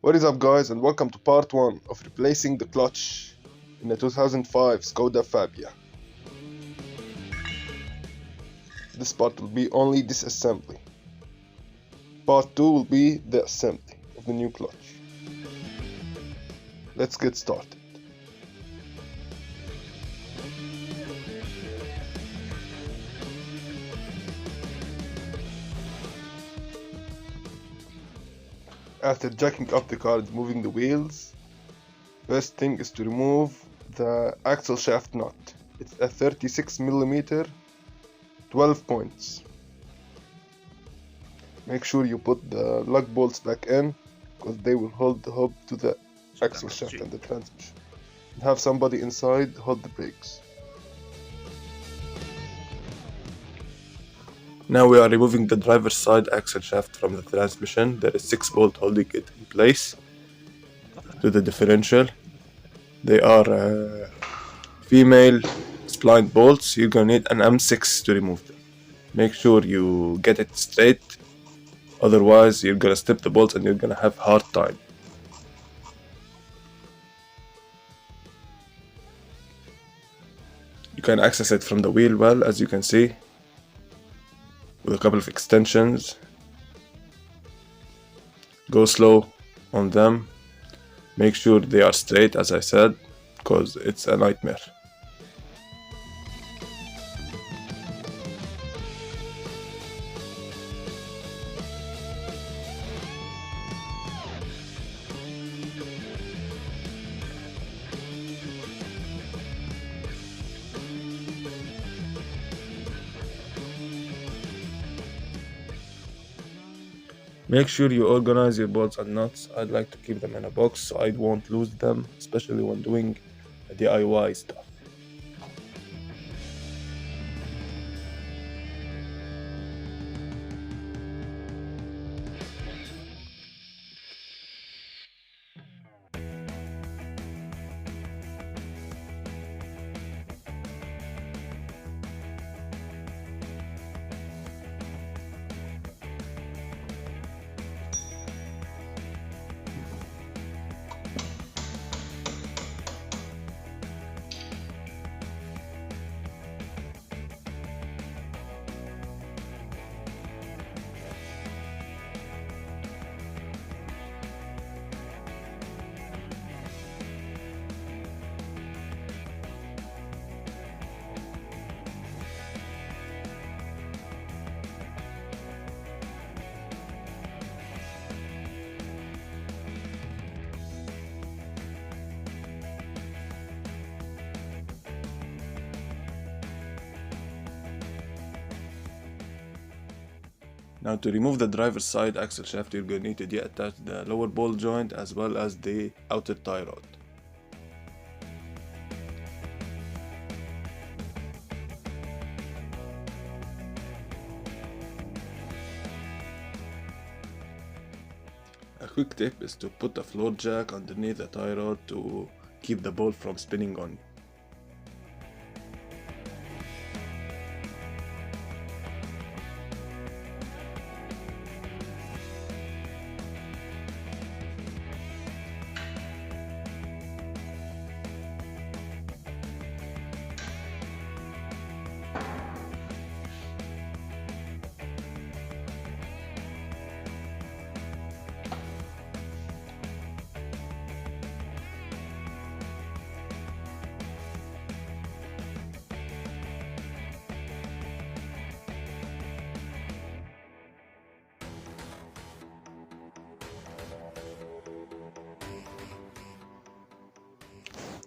What is up, guys, and welcome to part 1 of replacing the clutch in the 2005 Skoda Fabia. This part will be only disassembly. Part 2 will be the assembly of the new clutch. Let's get started. After jacking up the car and moving the wheels, first thing is to remove the axle shaft nut. It's a 36mm, 12 points. Make sure you put the lug bolts back in, because they will hold the hub to the axle shaft and the transmission. And have somebody inside hold the brakes. Now we are removing the driver's side axle shaft from the transmission. There is 6 bolts holding it in place to the differential. They are female spline bolts. You're gonna need an M6 to remove them. Make sure you get it straight, otherwise you're gonna snip the bolts and you're gonna have hard time. You can access it from the wheel well, as you can see, with a couple of extensions. Go slow on them. Make sure they are straight, as I said, because it's a nightmare. Make sure you organize your bolts and nuts. I'd like to keep them in a box so I won't lose them, especially when doing DIY stuff. Now to remove the driver's side axle shaft, you're going to need to deattach the lower ball joint as well as the outer tie rod. A quick tip is to put a floor jack underneath the tie rod to keep the ball from spinning on you.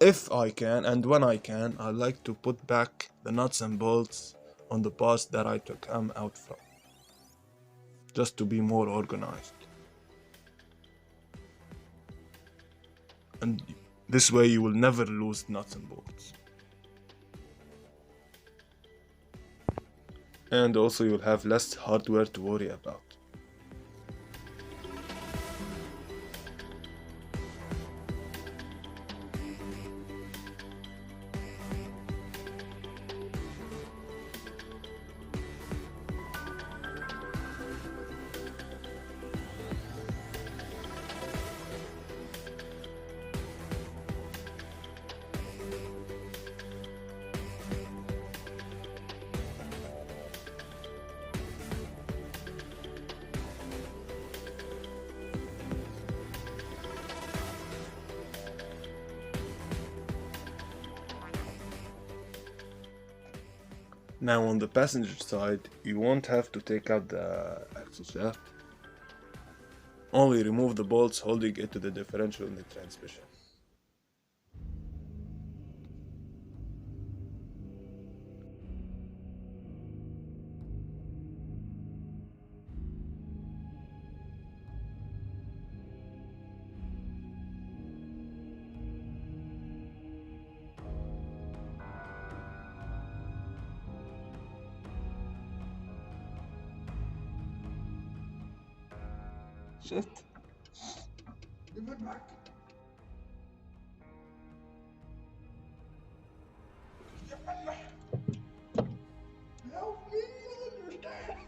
If I can, and when I can, I like to put back the nuts and bolts on the parts that I took them out from, just to be more organized. And this way you will never lose nuts and bolts. And also you'll have less hardware to worry about. Now on the passenger side, you won't have to take out the axle shaft. Only remove the bolts holding it to the differential in the transmission. Shit. Give it back. Help me understand.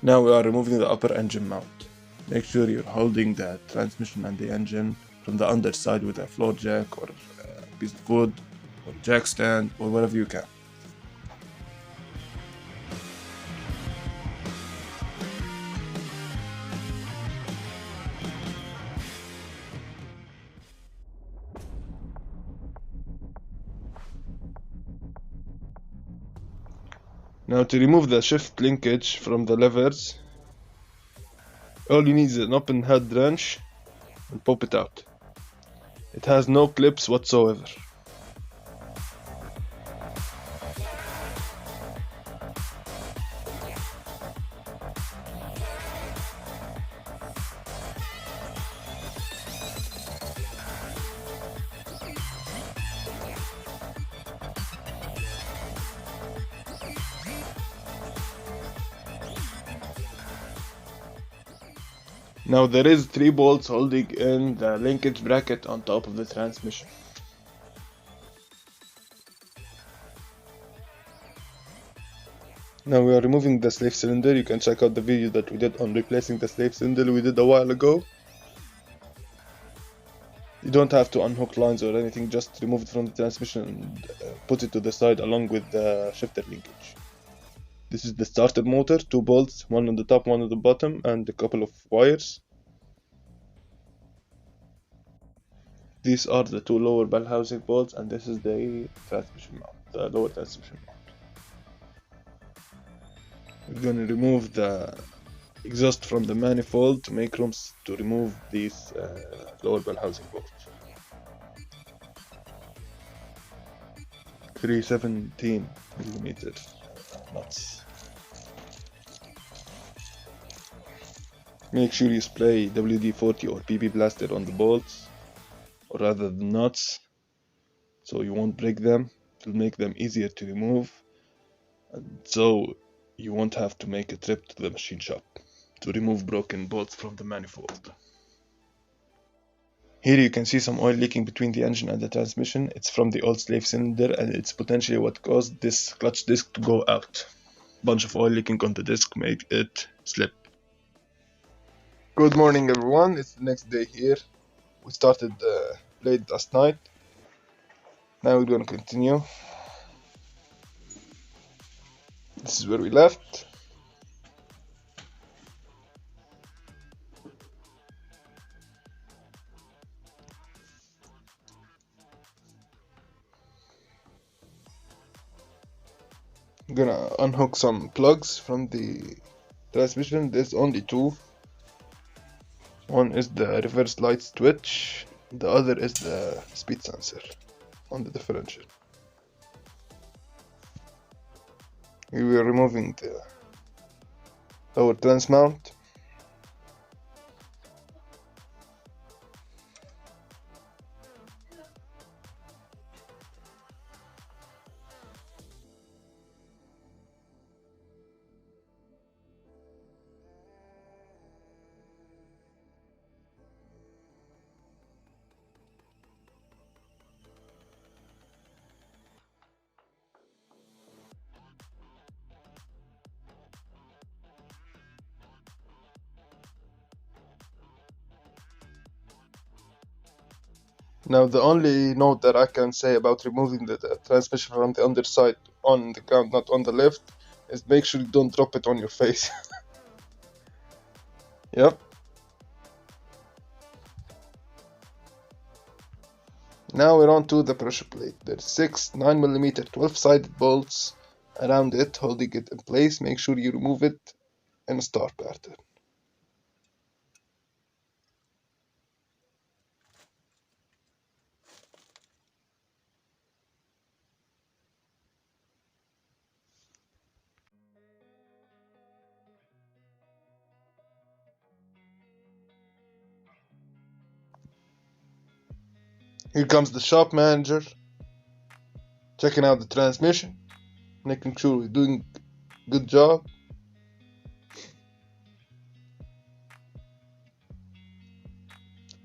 Now we are removing the upper engine mount. Make sure you're holding the transmission and the engine from the underside with a floor jack or a piece of wood or jack stand or whatever you can. Now to remove the shift linkage from the levers, all you need is an open head wrench and pop it out. It has no clips whatsoever. Now there is 3 bolts holding in the linkage bracket on top of the transmission. Now we are removing the slave cylinder. You can check out the video that we did on replacing the slave cylinder we did a while ago. You don't have to unhook lines or anything, just remove it from the transmission and put it to the side along with the shifter linkage. This is the starter motor, 2 bolts, one on the top, one on the bottom, and a couple of wires. These are the 2 lower bell housing bolts, and this is the transmission mount, the lower transmission mount. We're going to remove the exhaust from the manifold to make room to remove these lower bell housing bolts. 317 millimeter nuts. Make sure you spray WD-40 or PP plaster on the bolts, or rather the nuts, so you won't break them. It will make them easier to remove, and so you won't have to make a trip to the machine shop to remove broken bolts from the manifold. Here you can see some oil leaking between the engine and the transmission. It's from the old slave cylinder, and it's potentially what caused this clutch disc to go out. Bunch of oil leaking on the disc made it slip. Good morning everyone, it's the next day here. We started late last night. Now we're gonna continue. This is where we left. I'm gonna unhook some plugs from the transmission. There's only two. One is the reverse light switch, the other is the speed sensor on the differential. We were removing the lower trans mount. Now the only note that I can say about removing the transmission from the underside on the ground, not on the lift, is make sure you don't drop it on your face. Yep. Now we're on to the pressure plate. There's 6 9mm 12-sided bolts around it holding it in place. Make sure you remove it in a star pattern. Here comes the shop manager, checking out the transmission, making sure we're doing a good job.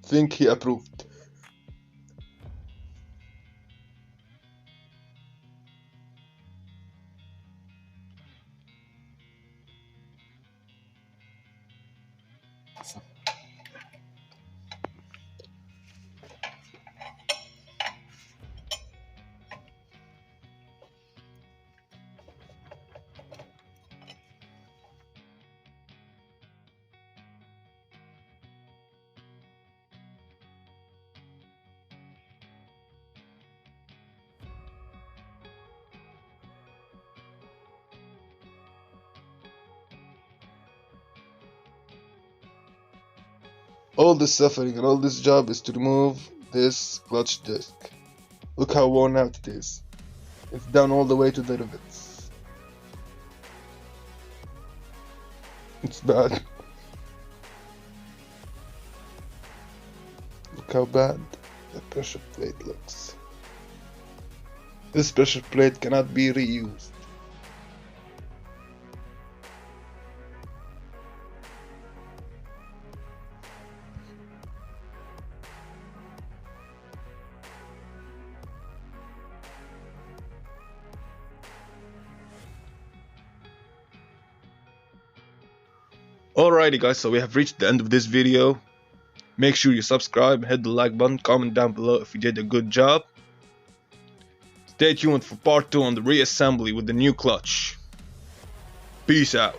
Think he approved. All this suffering and all this job is to remove this clutch disc. Look how worn out it is. It's down all the way to the rivets. It's bad. Look how bad the pressure plate looks. This pressure plate cannot be reused. Alrighty guys, so we have reached the end of this video. Make sure you subscribe, hit the like button, comment down below if you did a good job. Stay tuned for part 2 on the reassembly with the new clutch. Peace out.